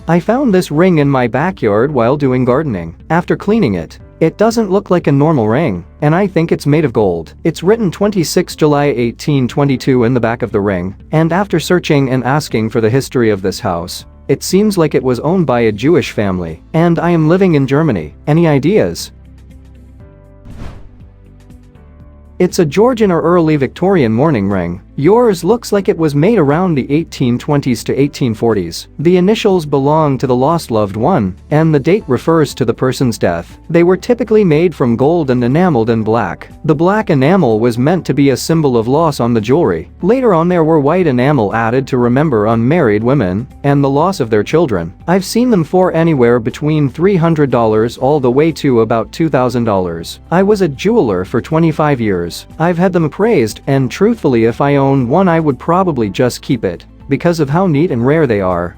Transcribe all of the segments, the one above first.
I found this ring in my backyard while doing gardening. After cleaning it, it doesn't look like a normal ring, and I think it's made of gold. It's written 26 July 1822 in the back of the ring, and after searching and asking for the history of this house, it seems like it was owned by a Jewish family, and I am living in Germany. Any ideas? It's a Georgian or early Victorian mourning ring. Yours looks like it was made around the 1820s to 1840s. The initials belong to the lost loved one, and the date refers to the person's death. They were typically made from gold and enameled in black. The black enamel was meant to be a symbol of loss on the jewelry. Later on there were white enamel added to remember unmarried women and the loss of their children. I've seen them for anywhere between $300 all the way to about $2,000. I was a jeweler for 25 years. I've had them appraised, and truthfully, if I owned one I would probably just keep it, because of how neat and rare they are.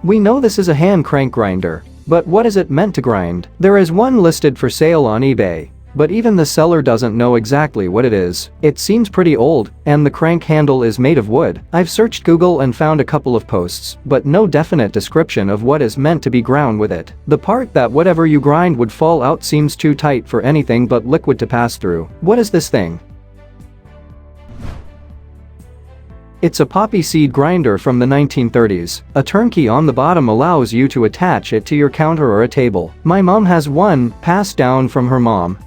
We know this is a hand crank grinder, but what is it meant to grind? There is one listed for sale on eBay, but even the seller doesn't know exactly what it is. It seems pretty old, and the crank handle is made of wood. I've searched Google and found a couple of posts, but no definite description of what is meant to be ground with it. The part that whatever you grind would fall out seems too tight for anything but liquid to pass through. What is this thing? It's a poppy seed grinder from the 1930s. A turnkey on the bottom allows you to attach it to your counter or a table. My mom has one, passed down from her mom.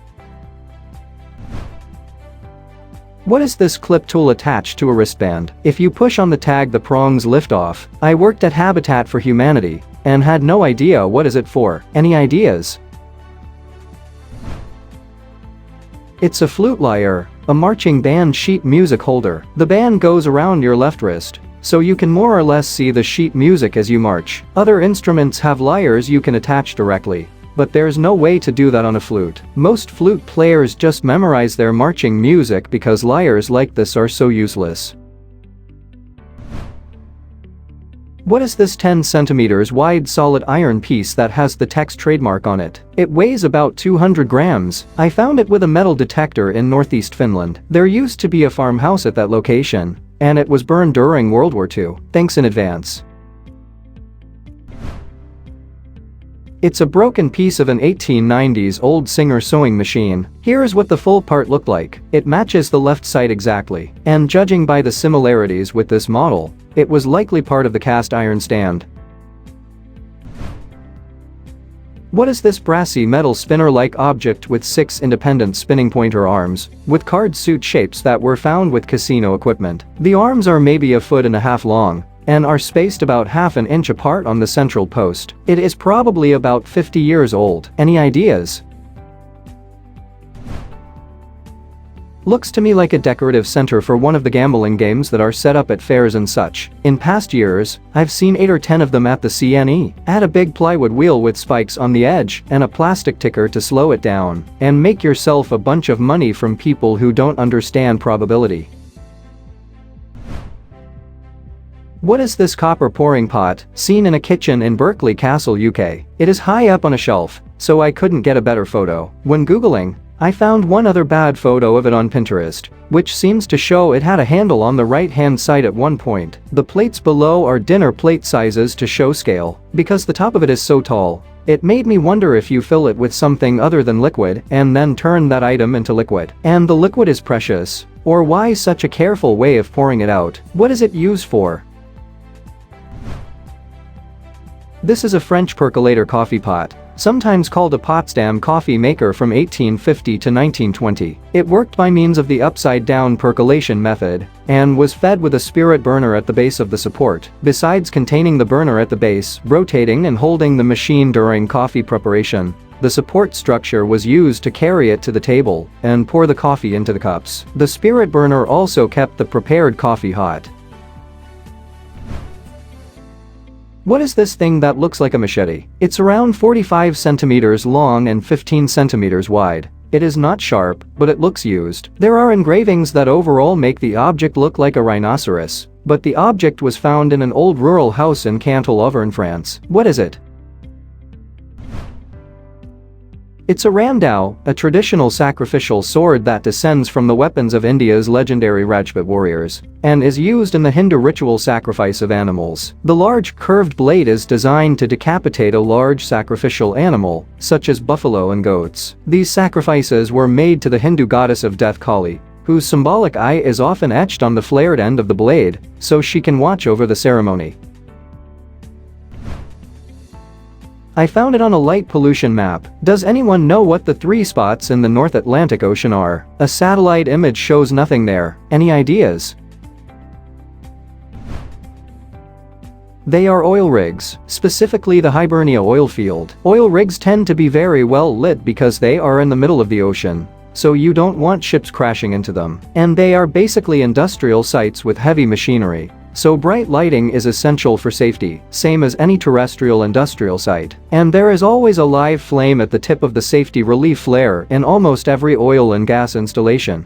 What is this clip tool attached to a wristband? If you push on the tag the prongs lift off. I worked at Habitat for Humanity and had no idea what is it for. Any ideas? It's a flute lyre, a marching band sheet music holder. The band goes around your left wrist, so you can more or less see the sheet music as you march. Other instruments have lyres you can attach directly, but there's no way to do that on a flute. Most flute players just memorize their marching music because lyres like this are so useless. What is this 10 centimeters wide solid iron piece that has the Tex trademark on it? It weighs about 200 grams. I found it with a metal detector in northeast Finland. There used to be a farmhouse at that location, and it was burned during World War II. Thanks in advance. It's a broken piece of an 1890s old Singer sewing machine. Here's what the full part looked like. It matches the left side exactly, and judging by the similarities with this model, it was likely part of the cast iron stand. What is this brassy metal spinner-like object with 6 independent spinning pointer arms, with card suit shapes that were found with casino equipment? The arms are maybe a foot and a half long, and are spaced about half an inch apart on the central post. It is probably about 50 years old. Any ideas? Looks to me like a decorative center for one of the gambling games that are set up at fairs and such. In past years, I've seen 8 or 10 of them at the CNE. Add a big plywood wheel with spikes on the edge and a plastic ticker to slow it down, and make yourself a bunch of money from people who don't understand probability. What is this copper pouring pot, seen in a kitchen in Berkeley Castle, UK? It is high up on a shelf, so I couldn't get a better photo. When Googling, I found one other bad photo of it on Pinterest, which seems to show it had a handle on the right-hand side at one point. The plates below are dinner plate sizes to show scale. Because the top of it is so tall, it made me wonder if you fill it with something other than liquid and then turn that item into liquid, and the liquid is precious, or why such a careful way of pouring it out? What is it used for? This is a French percolator coffee pot, sometimes called a Potsdam coffee maker, from 1850 to 1920. It worked by means of the upside-down percolation method and was fed with a spirit burner at the base of the support. Besides containing the burner at the base, rotating and holding the machine during coffee preparation, the support structure was used to carry it to the table and pour the coffee into the cups. The spirit burner also kept the prepared coffee hot. What is this thing that looks like a machete? It's around 45 centimeters long and 15 centimeters wide. It is not sharp, but it looks used. There are engravings that overall make the object look like a rhinoceros, but the object was found in an old rural house in Cantal-Auvergne, France. What is it? It's a RAM-DAO, a traditional sacrificial sword that descends from the weapons of India's legendary Rajput warriors and is used in the Hindu ritual sacrifice of animals. The large curved blade is designed to decapitate a large sacrificial animal, such as buffalo and goats. These sacrifices were made to the Hindu goddess of death Kali, whose symbolic eye is often etched on the flared end of the blade, so she can watch over the ceremony. I found it on a light pollution map. Does anyone know what the 3 spots in the North Atlantic Ocean are? A satellite image shows nothing there. Any ideas? They are oil rigs, specifically the Hibernia oil field. Oil rigs tend to be very well lit because they are in the middle of the ocean, so you don't want ships crashing into them. And they are basically industrial sites with heavy machinery, so bright lighting is essential for safety, same as any terrestrial industrial site. And there is always a live flame at the tip of the safety relief flare in almost every oil and gas installation.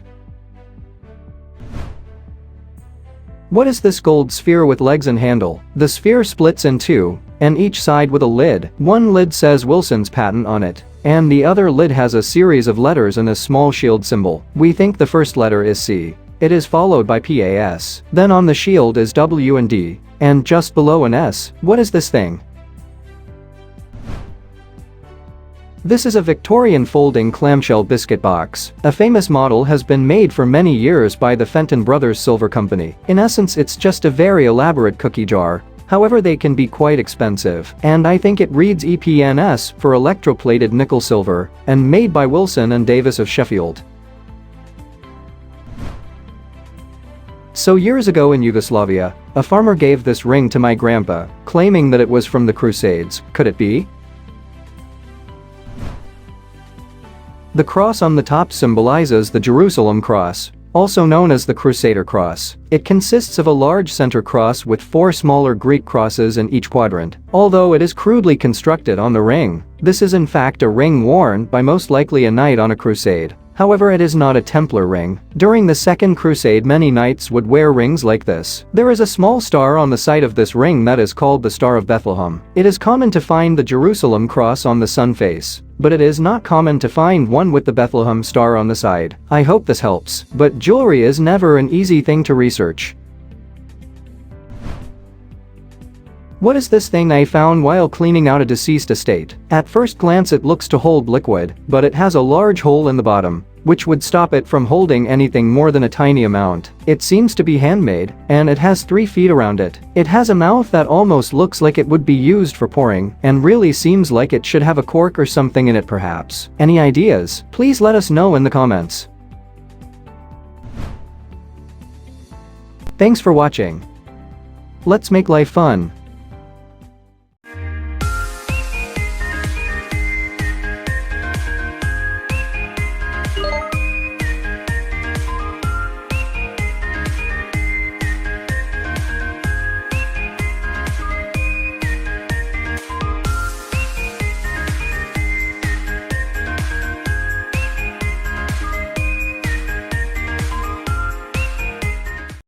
What is this gold sphere with legs and handle? The sphere splits in 2, and each side with a lid. One lid says Wilson's patent on it, and the other lid has a series of letters and a small shield symbol. We think the first letter is C. It is followed by PAS. Then on the shield is W and D, and just below an S. What is this thing? This is a Victorian folding clamshell biscuit box. A famous model has been made for many years by the Fenton Brothers Silver Company. In essence, it's just a very elaborate cookie jar. However, they can be quite expensive, and I think it reads EPNS for electroplated nickel silver, and made by Wilson and Davis of Sheffield. So years ago in Yugoslavia, a farmer gave this ring to my grandpa, claiming that it was from the Crusades. Could it be? The cross on the top symbolizes the Jerusalem cross, also known as the Crusader cross. It consists of a large center cross with 4 smaller Greek crosses in each quadrant. Although it is crudely constructed on the ring, this is in fact a ring worn by most likely a knight on a crusade. However, it is not a Templar ring. During the Second Crusade, many knights would wear rings like this. There is a small star on the side of this ring that is called the Star of Bethlehem. It is common to find the Jerusalem cross on the sun face, but it is not common to find one with the Bethlehem star on the side. I hope this helps, but jewelry is never an easy thing to research. What is this thing I found while cleaning out a deceased estate? At first glance it looks to hold liquid, but it has a large hole in the bottom, which would stop it from holding anything more than a tiny amount. It seems to be handmade, and it has 3 feet around it. It has a mouth that almost looks like it would be used for pouring, and really seems like it should have a cork or something in it perhaps. Any ideas? Please let us know in the comments. Thanks for watching. Let's make life fun.